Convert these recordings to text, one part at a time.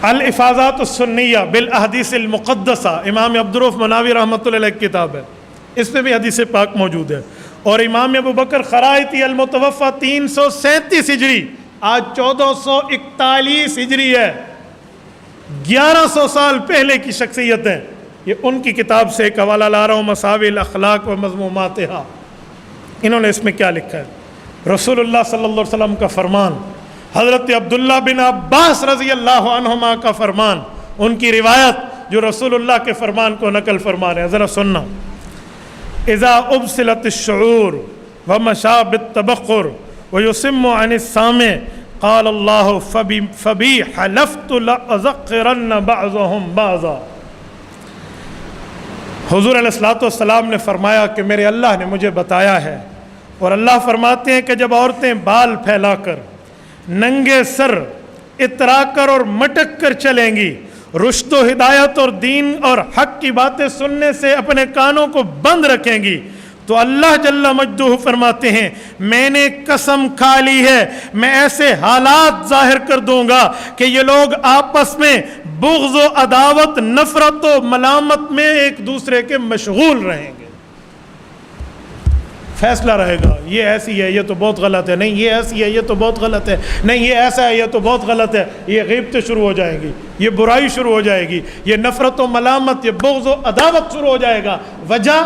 الافاضات السنیہ بالاحادیث المقدسہ، امام عبدالرؤف مناوی رحمۃ اللہ علیہ کی کتاب ہے، اس میں بھی حدیث پاک موجود ہے۔ اور امام ابو بکر خرائطی المتوفہ 337 ہجری، آج 1441 ہجری ہے، 1100 سال پہلے کی شخصیت ہے۔ یہ ان کی کتاب سے ایک حوالہ لا رہا ہوں، مساوی الاخلاق و مذموماتہا۔ انہوں نے اس میں کیا لکھا ہے؟ رسول اللہ صلی اللہ علیہ وسلم کا فرمان، حضرت عبداللہ بن عباس رضی اللہ عنہما کا فرمان، ان کی روایت جو رسول اللہ کے فرمان کو نقل فرما رہے ہیں، ذرا سننا۔ اذا ابسلت الشعور ومشى بالتبخر ويسم عن السامع قال الله فبي حلفت لأذخرن بعضهم بعضا۔ حضور علیہ الصلوۃ والسلام نے فرمایا کہ میرے اللہ نے مجھے بتایا ہے، اور اللہ فرماتے ہیں کہ جب عورتیں بال پھیلا کر، ننگے سر اترا کر اور مٹک کر چلیں گی، رشد و ہدایت اور دین اور حق کی باتیں سننے سے اپنے کانوں کو بند رکھیں گی، تو اللہ جل مجدہ فرماتے ہیں میں نے قسم کھا لی ہے، میں ایسے حالات ظاہر کر دوں گا کہ یہ لوگ آپس میں بغض و عداوت، نفرت و ملامت میں ایک دوسرے کے مشغول رہیں گے۔ فیصلہ رہے گا، یہ ایسی ہے، یہ تو بہت غلط ہے، نہیں یہ ایسی ہے، یہ تو بہت غلط ہے، نہیں یہ ایسا ہے، یہ تو بہت غلط ہے۔ یہ غیبتیں شروع ہو جائیں گی، یہ برائی شروع ہو جائے گی، یہ نفرت و ملامت، یہ بغض و عداوت شروع ہو جائے گا۔ وجہ،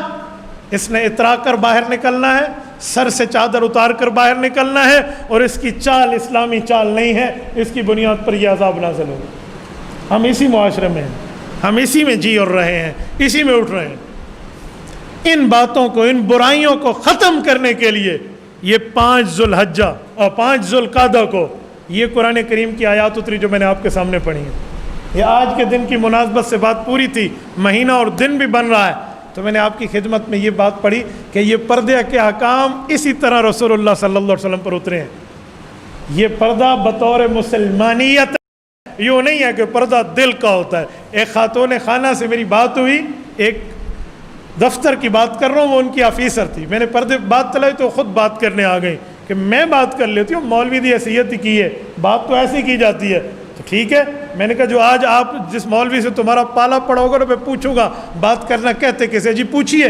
اس نے اترا کر باہر نکلنا ہے، سر سے چادر اتار کر باہر نکلنا ہے، اور اس کی چال اسلامی چال نہیں ہے، اس کی بنیاد پر یہ عذاب نازل ہوگا۔ ہم اسی معاشرے میں ہیں، ہم اسی میں جی اور رہے ہیں، اسی میں اٹھ رہے ہیں۔ ان باتوں کو، ان برائیوں کو ختم کرنے کے لیے یہ 5 ذوالحجہ اور 5 ذوالقعدہ کو یہ قرآن کریم کی آیات اتری جو میں نے آپ کے سامنے پڑھی ہیں۔ یہ آج کے دن کی مناسبت سے بات پوری تھی، مہینہ اور دن بھی بن رہا ہے، تو میں نے آپ کی خدمت میں یہ بات پڑھی کہ یہ پردے کے احکام اسی طرح رسول اللہ صلی اللہ علیہ وسلم پر اترے ہیں۔ یہ پردہ بطور مسلمانیت، یوں نہیں ہے کہ پردہ دل کا ہوتا ہے۔ ایک خاتون خانہ سے میری بات ہوئی، ایک دفتر کی بات کر رہا ہوں، وہ ان کی آفیسر تھی، میں نے پردے بات چلائی تو خود بات کرنے آ گئی کہ میں بات کر لیتی ہوں، مولوی دی حیثیت کی ہے، بات تو ایسی کی جاتی ہے۔ تو ٹھیک ہے، میں نے کہا جو آج آپ جس مولوی سے تمہارا پالا پڑا ہوگا تو میں پوچھوں گا بات کرنا کہتے کسے؟ جی پوچھیے۔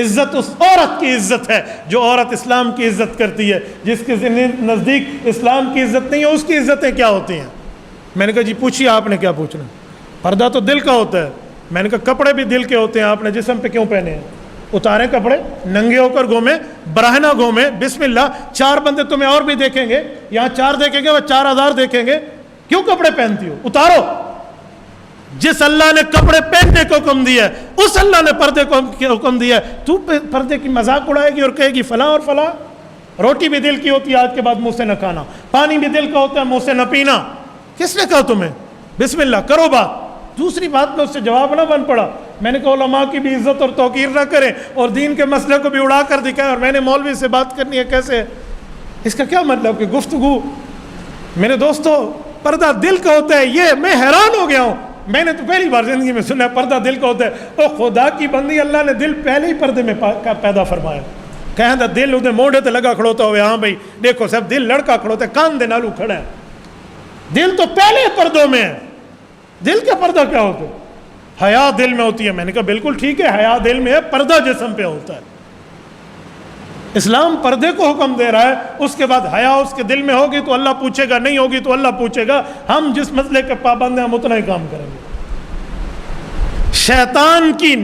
عزت اس عورت کی عزت ہے جو عورت اسلام کی عزت کرتی ہے، جس کے نزدیک اسلام کی عزت نہیں ہے اس کی عزتیں کیا ہوتی ہیں؟ میں نے کہا جی پوچھیے، آپ نے کیا پوچھنا؟ پردہ تو دل کا ہوتا ہے۔ میں نے کہا کپڑے بھی دل کے ہوتے ہیں، آپ نے جسم پہ کیوں پہنے ہیں؟ اتاریں کپڑے، ننگے ہو کر گھومیں، براہنہ گھومیں، بسم اللہ، 4 بندے تمہیں اور بھی دیکھیں گے، یہاں 4 دیکھیں گے، وہ 4000 دیکھیں گے، کیوں کپڑے پہنتی ہو؟ اتارو۔ جس اللہ نے کپڑے پہننے کو حکم دیا ہے اس اللہ نے پردے کو حکم دیا ہے، تو پردے کی مذاق اڑائے گی اور کہے گی فلاں اور فلاں؟ روٹی بھی دل کی ہوتی ہے، آج کے بعد منہ سے نہ کھانا، پانی بھی دل کا ہوتا ہے، منہ سے نہ پینا۔ کس نے کہا تمہیں؟ بسم اللہ کرو بات۔ دوسری بات میں اس سے جواب نہ بن پڑا۔ میں نے کہا علماء کی بھی عزت اور توقیر نہ کریں اور دین کے مسئلے کو بھی اڑا کر دکھائیں، اور میں نے مولوی سے بات کرنی ہے کیسے؟ اس کا کیا مطلب کہ گفتگو؟ میرے دوستو، پردہ دل کا ہوتا ہے، یہ میں حیران ہو گیا ہوں، میں نے تو پہلی بار زندگی میں سنا پردہ دل کا ہوتا ہے۔ اور خدا کی بندی، اللہ نے دل پہلے ہی پردے میں پیدا فرمایا۔ کہیں تھا دل ادھر موڑے تے لگا کھڑوتا ہوئے، ہاں بھائی دیکھو صاحب دل لڑکا کھڑوتا ہے، کان دے نالو کھڑا ہے، دل تو پہلے پردوں میں ہے۔ دل کا پردہ کیا ہوتا ہے؟ حیا دل میں ہوتی ہے۔ میں نے کہا بالکل ٹھیک ہے، حیا دل میں ہے، پردہ جسم پہ ہوتا ہے۔ اسلام پردے کو حکم دے رہا ہے، اس کے بعد حیا اس کے دل میں ہوگی تو اللہ پوچھے گا، نہیں ہوگی تو اللہ پوچھے گا۔ ہم جس مسئلے کے پابند ہیں ہم اتنا ہی کام کریں گے۔ شیطان کی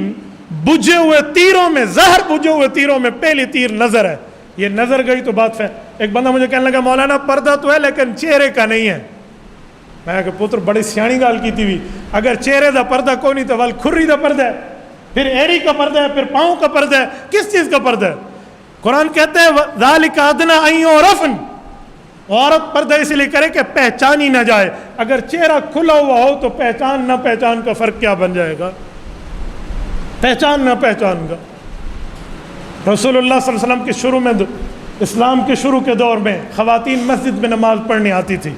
بجھے ہوئے تیروں میں، زہر بجھے ہوئے تیروں میں پہلی تیر نظر ہے۔ یہ نظر گئی تو بات ایک بندہ مجھے کہنے لگا مولانا پردہ تو ہے لیکن چہرے کا نہیں ہے۔ میں نے کہا پتر بڑی سیانی گال کی تھی، اگر چہرے دا پردہ کوئی نہیں تو وال کھری دا پردہ ہے، پھر ایڑی کا پردہ ہے، پھر پاؤں کا پردہ ہے، کس چیز کا پردہ ہے؟ قرآن کہتا ہے ذالک ادنی ان یعرفن، عورت پردہ اس لیے کرے کہ پہچانی نہ جائے۔ اگر چہرہ کھلا ہوا ہو تو پہچان نہ پہچان کا فرق کیا بن جائے گا؟ پہچان نہ پہچان کا۔ رسول اللہ صلی اللہ علیہ وسلم کے شروع میں، اسلام کے شروع کے دور میں خواتین مسجد میں نماز پڑھنے آتی تھی۔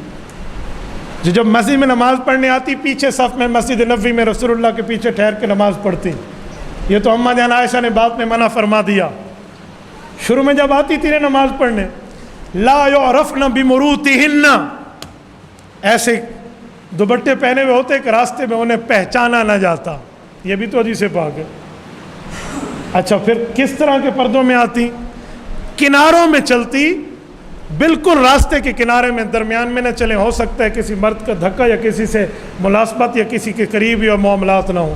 جب مسجد میں نماز پڑھنے آتی، پیچھے صف میں مسجد نبوی میں رسول اللہ کے پیچھے ٹھہر کے نماز پڑھتی۔ یہ تو اماں جان عائشہ نے بعد میں منع فرما دیا۔ شروع میں جب آتی تھی نماز پڑھنے، لا یعرفن بمروتہن، ایسے دوپٹے پہنے ہوئے ہوتے کہ راستے میں انہیں پہچانا نہ جاتا، یہ بھی تو حدیث پاک ہے۔ اچھا پھر کس طرح کے پردوں میں آتی؟ کناروں میں چلتی، بالکل راستے کے کنارے میں، درمیان میں نہ چلیں، ہو سکتا ہے کسی مرد کا دھکا یا کسی سے ملاسبت یا کسی کے قریب یا معاملات نہ ہوں۔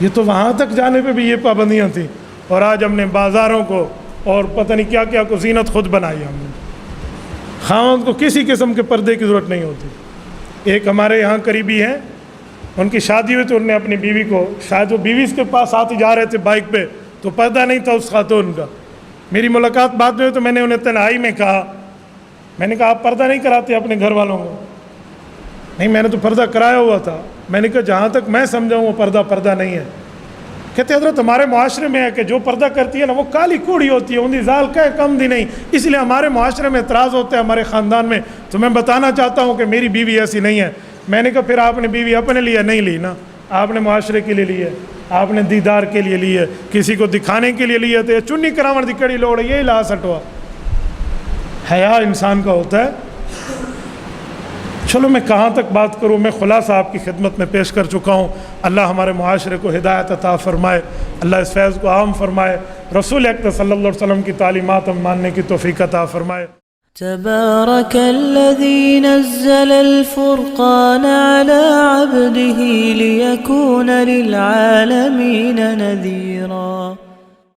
یہ تو وہاں تک جانے پہ بھی یہ پابندیاں تھیں، اور آج ہم نے بازاروں کو اور پتہ نہیں کیا کیا کو زینت خود بنائی ہم نے۔ خاوند کو کسی قسم کے پردے کی ضرورت نہیں ہوتی۔ ایک ہمارے یہاں قریبی ہیں، ان کی شادی ہوئی تو انہوں نے اپنی بیوی کو، شاید وہ بیوی اس کے پاس آتے جا رہے تھے بائک پہ، تو پردہ نہیں تھا اس خاتون کا۔ میری ملاقات بعد میں ہوئی تو میں نے انہیں تنہائی میں کہا، میں نے کہا آپ پردہ نہیں کراتے اپنے گھر والوں کو؟ نہیں میں نے تو پردہ کرایا ہوا تھا۔ میں نے کہا جہاں تک میں سمجھا ہوں وہ پردہ نہیں ہے۔ کہتے حضرت ہمارے معاشرے میں ہے کہ جو پردہ کرتی ہے نا وہ کالی کوڑی ہوتی ہے، اندھی زال کا کم دی نہیں، اس لیے ہمارے معاشرے میں اعتراض ہوتا ہے ہمارے خاندان میں۔ تو میں بتانا چاہتا ہوں کہ میری بیوی ایسی نہیں ہے۔ میں نے کہا پھر آپ نے بیوی اپنے لیے نہیں لی نا، آپ نے معاشرے کے لیے لی ہے، آپ نے دیدار کے لیے لی ہے، کسی کو دکھانے کے لیے لی ہے، تو یہ چنی کراوڑ دی کڑی لوڑ ہے، یہی لا سٹوا۔ حیا انسان کا ہوتا ہے۔ چلو میں کہاں تک بات کروں، میں خلاصہ آپ کی خدمت میں پیش کر چکا ہوں۔ اللہ ہمارے معاشرے کو ہدایت عطا فرمائے، اللہ اس فیض کو عام فرمائے، رسول اکرم صلی اللہ علیہ وسلم کی تعلیمات ہم ماننے کی توفیق عطا فرمائے۔ تبارك الذي نزل الفرقان على عبده ليكون للعالمين نذيرا